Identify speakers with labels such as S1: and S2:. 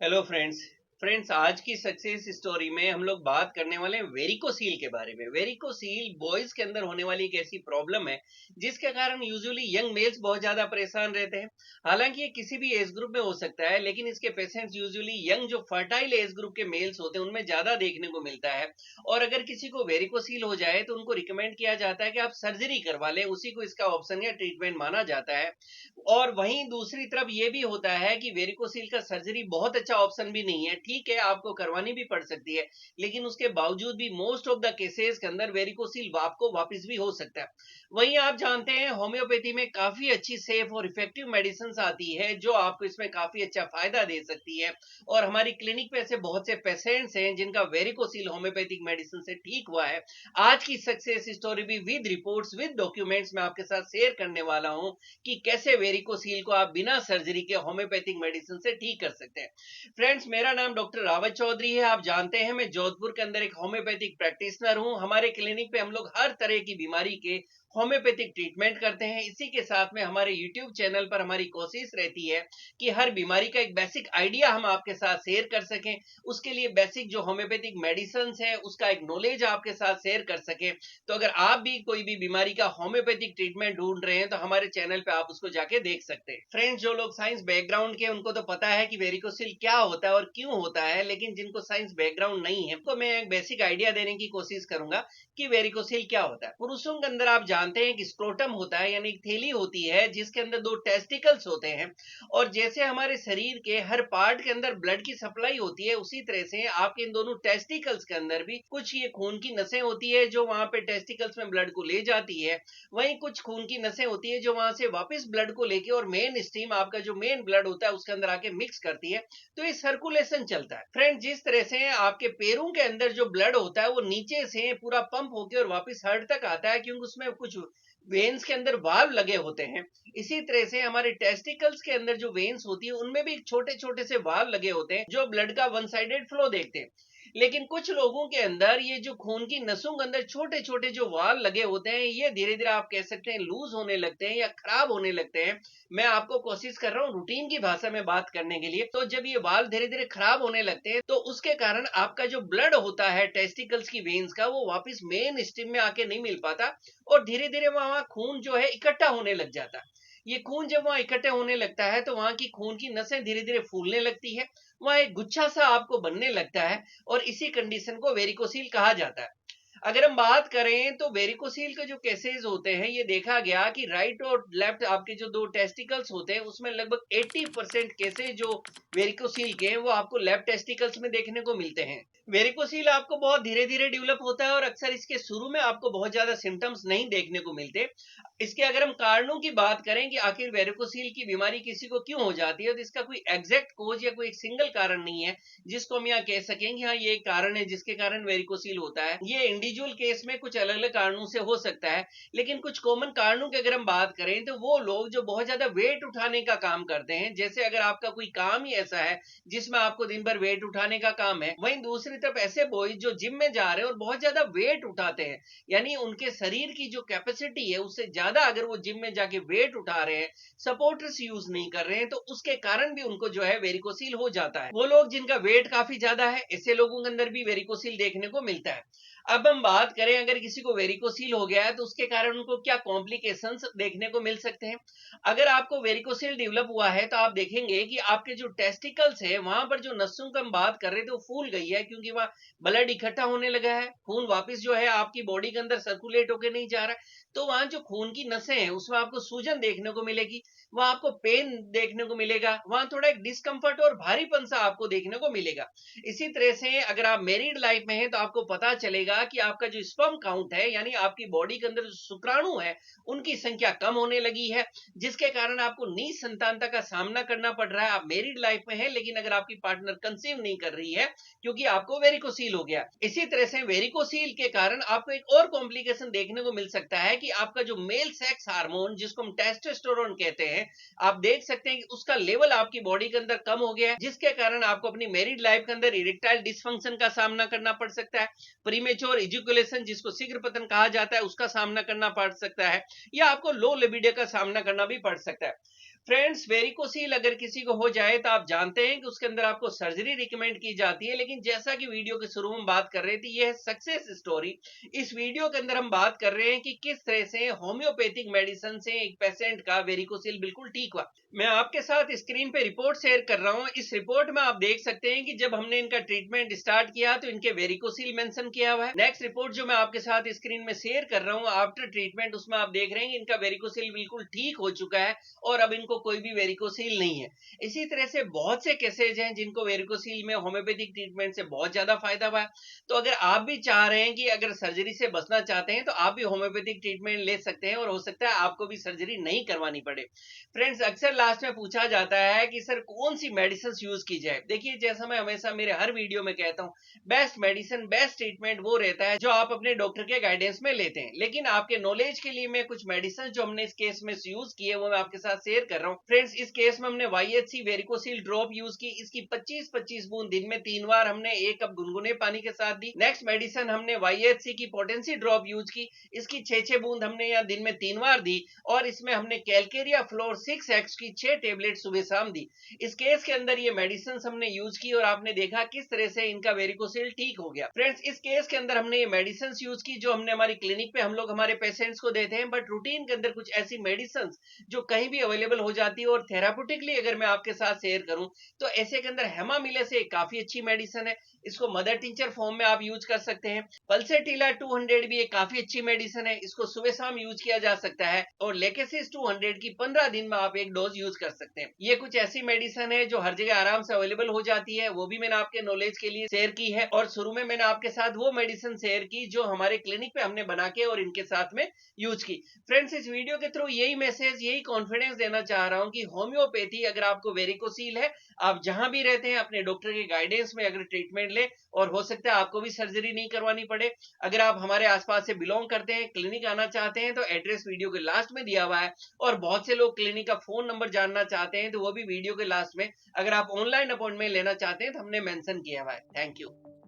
S1: Hello friends आज की success story में हम लोग बात करने वाले हैं वेरिकोसील के बारे में। वेरिकोसील बॉयज के अंदर होने वाली एक ऐसी प्रॉब्लम है जिसके कारण यूजुअली यंग मेल्स बहुत ज्यादा परेशान रहते हैं। हालांकि ये किसी भी एज ग्रुप में हो सकता है, लेकिन इसके पेशेंट्स यूजुअली यंग जो फर्टाइल एज ग्रुप के मेल्स होते हैं उनमें ज्यादा देखने को मिलता है। और अगर किसी को वेरिकोसील हो जाए तो उनको रिकमेंड किया जाता है कि आप सर्जरी करवा लें, उसी को इसका ऑप्शन या ट्रीटमेंट माना जाता है। और वहीं दूसरी तरफ ये भी होता है कि वेरिकोसील का सर्जरी बहुत अच्छा ऑप्शन भी नहीं है। ठीक है, आपको करवानी भी पड़ सकती है, लेकिन उसके बावजूद भी मोस्ट ऑफ द केसेस के अंदर वेरिकोसील आपको वापस भी हो सकता है। वहीं आप जानते हैं होम्योपैथी में काफी अच्छी सेफ और इफेक्टिव मेडिसिन आती है जो आपको इसमें काफी अच्छा फायदा दे सकती है। और हमारी क्लिनिक पे ऐसे बहुत से पेशेंट्स हैं जिनका वेरिकोसील होम्योपैथिक मेडिसिन से ठीक हुआ है। आज की सक्सेस स्टोरी भी विद रिपोर्ट्स विद डॉक्यूमेंट्स में आपके साथ शेयर करने वाला हूं कि कैसे वेरिकोसील को आप बिना सर्जरी के होम्योपैथिक मेडिसिन से ठीक कर सकते हैं। फ्रेंड्स, मेरा नाम डॉक्टर रावत चौधरी है। आप जानते हैं मैं जोधपुर के अंदर एक होम्योपैथिक प्रैक्टिशनर हूं। हमारे क्लिनिक पे हम लोग हर तरह की बीमारी के होम्योपैथिक ट्रीटमेंट करते हैं। इसी के साथ में हमारे यूट्यूब चैनल पर हमारी कोशिश रहती है कि हर बीमारी का एक बेसिक आइडिया हम आपके साथ शेयर कर सकें। उसके लिए बेसिक जो होम्योपैथिक मेडिसिन है उसका एक नॉलेज आपके साथ शेयर कर सकें। तो अगर आप भी कोई भी बीमारी का होम्योपैथिक ट्रीटमेंट ढूंढ रहे हैं तो हमारे चैनल पे आप उसको जाके देख सकते हैं। फ्रेंड्स, जो लोग साइंस बैकग्राउंड के उनको तो पता है कि वेरिकोसिल क्या होता है और क्यों होता है, लेकिन जिनको साइंस बैकग्राउंड नहीं है तो मैं एक बेसिक आइडिया देने की कोशिश करूंगा कि वेरिकोसिल क्या होता है। पुरुषों के अंदर आप जानते हैं कि स्क्रोटम होता है, यानी एक थैली होती है जिसके अंदर दो टेस्टिकल्स होते हैं। और जैसे हमारे शरीर के हर पार्ट के अंदर ब्लड की सप्लाई होती है, उसी तरह से आपके इन दोनों टेस्टिकल्स के अंदर भी कुछ ये खून की नसें होती है जो वहां पे टेस्टिकल्स में ब्लड को ले जाती है। वहीं कुछ खून की नसें होती है जो वहां से वापस ब्लड को लेके और मेन स्ट्रीम आपका जो मेन ब्लड होता है उसके अंदर आके मिक्स करती है। तो ये सर्कुलेशन चलता है। फ्रेंड, जिस तरह से आपके पैरों के अंदर जो ब्लड होता है वो नीचे से पूरा पंप होकर और वापस हार्ट तक आता है, क्योंकि उसमें कुछ वेन्स के अंदर वाल्व लगे होते हैं। इसी तरह से हमारे टेस्टिकल्स के अंदर जो वेन्स होती है उनमें भी छोटे छोटे से वाल्व लगे होते हैं जो ब्लड का वन साइडेड फ्लो देखते हैं। लेकिन कुछ लोगों के अंदर ये जो खून की नसों के अंदर छोटे छोटे जो वाल्व लगे होते हैं ये धीरे धीरे आप कह सकते हैं लूज होने लगते हैं या खराब होने लगते हैं। मैं आपको कोशिश कर रहा हूँ रूटीन की भाषा में बात करने के लिए। तो जब ये वाल्व धीरे धीरे खराब होने लगते हैं तो उसके कारण आपका जो ब्लड होता है टेस्टिकल्स की वेन्स का वो वापस मेन स्ट्रीम में आके नहीं मिल पाता और धीरे धीरे वहां खून जो है इकट्ठा होने लग जाता है। ये खून जब वहां इकट्ठे होने लगता है तो वहां की खून की नसें धीरे धीरे फूलने लगती है। वहां एक गुच्छा सा आपको बनने लगता है और इसी कंडीशन को वेरिकोसील कहा जाता है। अगर हम बात करें तो वेरिकोसील के जो केसेस होते हैं ये देखा गया कि राइट और लेफ्ट आपके जो दो टेस्टिकल्स होते हैं उसमें लगभग 80% केसेस जो वेरिकोसील के हैं वो आपको लेफ्ट टेस्टिकल्स में देखने को मिलते हैं। वेरिकोसील आपको बहुत धीरे धीरे डेवलप होता है और अक्सर इसके शुरू में आपको बहुत ज्यादा सिम्टम्स नहीं देखने को मिलते। इसके अगर हम कारणों की बात करें कि आखिर वेरिकोसील की बीमारी किसी को क्यों हो जाती है तो इसका कोई एग्जैक्ट कोज या कोई एक सिंगल कारण नहीं है जिसको हम यहाँ कह सकें कि हाँ ये एक कारण है जिसके कारण वेरिकोसील होता है। ये इंडिविजुअल केस में कुछ अलग अलग कारणों से हो सकता है, लेकिन कुछ कॉमन कारणों की अगर हम बात करें तो वो लोग जो बहुत ज्यादा वेट उठाने का काम करते हैं, जैसे अगर आपका कोई काम ही ऐसा है जिसमें आपको दिन भर वेट उठाने का काम है। वहीं दूसरी तरफ ऐसे बॉयज जो जिम में जा रहे हैं और बहुत ज्यादा वेट उठाते हैं, यानी उनके शरीर की जो कैपेसिटी है उससे ज्यादा अगर वो जिम में जाके वेट उठा रहे हैं, सपोर्टर्स यूज नहीं कर रहे हैं, तो उसके कारण भी उनको जो है वेरिकोसील हो जाता है। वो लोग जिनका वेट काफी ज्यादा है ऐसे लोगों के अंदर भी वेरिकोसील देखने को मिलता है। अब हम बात करें अगर किसी को वेरिकोसील हो गया है तो उसके कारण उनको क्या कॉम्प्लिकेशंस देखने को मिल सकते हैं। अगर आपको वेरिकोसील डेवलप हुआ है तो आप देखेंगे कि आपके जो टेस्टिकल्स है वहां पर जो नसों की हम बात कर रहे थे वो फूल गई है, क्योंकि वहां ब्लड इकट्ठा होने लगा है। खून वापस जो है आपकी बॉडी के अंदर सर्कुलेट होकर नहीं जा रहा है, तो वहां जो खून की नसें हैं उसमें आपको सूजन देखने को मिलेगी, वहां आपको पेन देखने को मिलेगा, वहां थोड़ा एक डिस्कम्फर्ट और भारीपन सा आपको देखने को मिलेगा। इसी तरह से अगर आप मैरिड लाइफ में हैं तो आपको पता चलेगा कि आपका जो स्पर्म काउंट है, यानी आपकी बॉडी के अंदर जो शुक्राणु है उनकी संख्या कम होने लगी है, जिसके कारण आपको निसंतानता का सामना करना पड़ रहा है। आप मैरिड लाइफ में हैं लेकिन अगर आपकी पार्टनर कंसीव नहीं कर रही है क्योंकि आपको वेरिकोसील हो गया। इसी तरह से वेरिकोसील के कारण आपको एक और कॉम्प्लिकेशन देखने को मिल सकता है कि आपका जो मेल सेक्स हार्मोन जिसको हम टेस्टोस्टेरोन कहते हैं, आप देख सकते हैं कि उसका लेवल आपकी बॉडी के अंदर कम हो गया है, जिसके कारण आपको अपनी मैरिड लाइफ के अंदर इरेक्टाइल डिसफंक्शन का सामना करना पड़ सकता है, प्रीमेच्योर इजैकुलेशन जिसको शीघ्र पतन कहा जाता है उसका सामना करना पड़ सकता है, या आपको लो लिबिडो का सामना करना भी पड़ सकता है। फ्रेंड्स, वेरिकोसील अगर किसी को हो जाए तो आप जानते हैं कि उसके अंदर आपको सर्जरी रिकमेंड की जाती है, लेकिन जैसा कि वीडियो के शुरू में बात कर रहे थे, ये है सक्सेस स्टोरी। इस वीडियो के अंदर हम बात कर रहे हैं कि किस तरह से होम्योपैथिक मेडिसिन से एक पेशेंट का वेरिकोसील बिल्कुल ठीक हुआ। मैं आपके साथ स्क्रीन पे रिपोर्ट शेयर कर रहा हूं। इस रिपोर्ट में आप देख सकते हैं कि जब हमने इनका ट्रीटमेंट स्टार्ट किया तो इनके वेरिकोसील मेंशन किया हुआ है। नेक्स्ट रिपोर्ट जो मैं आपके साथ स्क्रीन में शेयर कर रहा हूं आफ्टर ट्रीटमेंट, उसमें आप देख रहे हैं कि इनका वेरिकोसील बिल्कुल ठीक हो चुका है और अब इनको कोई भी वेरिकोसील नहीं है। इसी तरह से बहुत से केसेज हैं जिनको वेरिकोसील में होम्योपैथिक ट्रीटमेंट से बहुत ज्यादा फायदा हुआ है। तो अगर आप भी चाह रहे हैं कि अगर सर्जरी से बचना चाहते हैं तो आप भी होम्योपैथिक ट्रीटमेंट ले सकते हैं और हो सकता है आपको भी सर्जरी नहीं करवानी पड़े। फ्रेंड्स, अक्सर लास्ट में पूछा जाता है कि सर कौन सी मेडिसिन यूज की जाए। देखिए, जैसा मैं हमेशा मेरे हर वीडियो में कहता हूँ, बेस्ट मेडिसिन बेस्ट ट्रीटमेंट वो रहता है जो आप अपने डॉक्टर के गाइडेंस में लेते हैं। लेकिन आपके नॉलेज के लिए मैं कुछ मेडिसिन जो हमने इस केस में यूज की है वो मैं आपके साथ शेयर कर रहा हूँ। फ्रेंड्स, इस केस में हमने YHC वेरिकोसील ड्रॉप यूज की। इसकी 25-25 बूंद दिन में 3 बार हमने 1 कप गुनगुने पानी के साथ दी। नेक्स्ट मेडिसिन हमने YHC की पोटेंसी ड्रॉप यूज की। इसकी 6-6 बूंद हमने यहाँ दिन में 3 बार दी और इसमें हमने कैलकेरिया फ्लोर 6X की 6 टेबलेट सुबह शाम दी। इस केस के अंदर ये मेडिसिन हमने यूज की और आपने देखा किस तरह से इनका वेरिकोसील ठीक हो गया। फ्रेंड्स, इस केस के अंदर हमने ये मेडिसिन यूज की जो हमने हमारी क्लिनिक पे हम लोग हमारे पेशेंट्स को देते हैं, बट रूटीन के अंदर कुछ ऐसी मेडिसिन जो कहीं भी अवेलेबल हो जाती है। और थेराप्यूटिकली अगर मैं आपके साथ शेयर करूं तो ऐसे के अंदर हेमामिलेस एक काफी अच्छी मेडिसिन है। इसको मदर टिंचर फॉर्म में आप यूज कर सकते हैं। पल्सेटिला 200 भी एक काफी अच्छी मेडिसिन है, इसको सुबह शाम यूज किया जा सकता है। और लेकेसिस 200 की 15 दिन में आप एक डोज यूज कर सकते हैं। ये कुछ ऐसी मेडिसिन है जो हर जगह आराम से अवेलेबल हो जाती है, वो भी मैंने आपके नॉलेज के लिए शेयर की है। और शुरू में मैंने आपके साथ वो मेडिसिन शेयर की जो हमारे क्लिनिक पे हमने बना के और इनके साथ में यूज की। फ्रेंड्स, इस वीडियो के थ्रू यही मैसेज यही कॉन्फिडेंस देना चाह रहा हूं कि होम्योपैथी, अगर आपको वेरिकोसील है, आप जहां भी रहते हैं अपने डॉक्टर के गाइडेंस में अगर ट्रीटमेंट ले और हो सकता है आपको भी सर्जरी नहीं करवानी पड़े। अगर आप हमारे आसपास से बिलोंग करते हैं, क्लिनिक आना चाहते हैं, तो एड्रेस वीडियो के लास्ट में दिया हुआ है। और बहुत से लोग क्लिनिक का फोन नंबर जानना चाहते हैं तो वो भी वीडियो के लास्ट में, अगर आप ऑनलाइन अपॉइंटमेंट लेना चाहते हैं तो हमने मेंशन किया हुआ है। Thank you.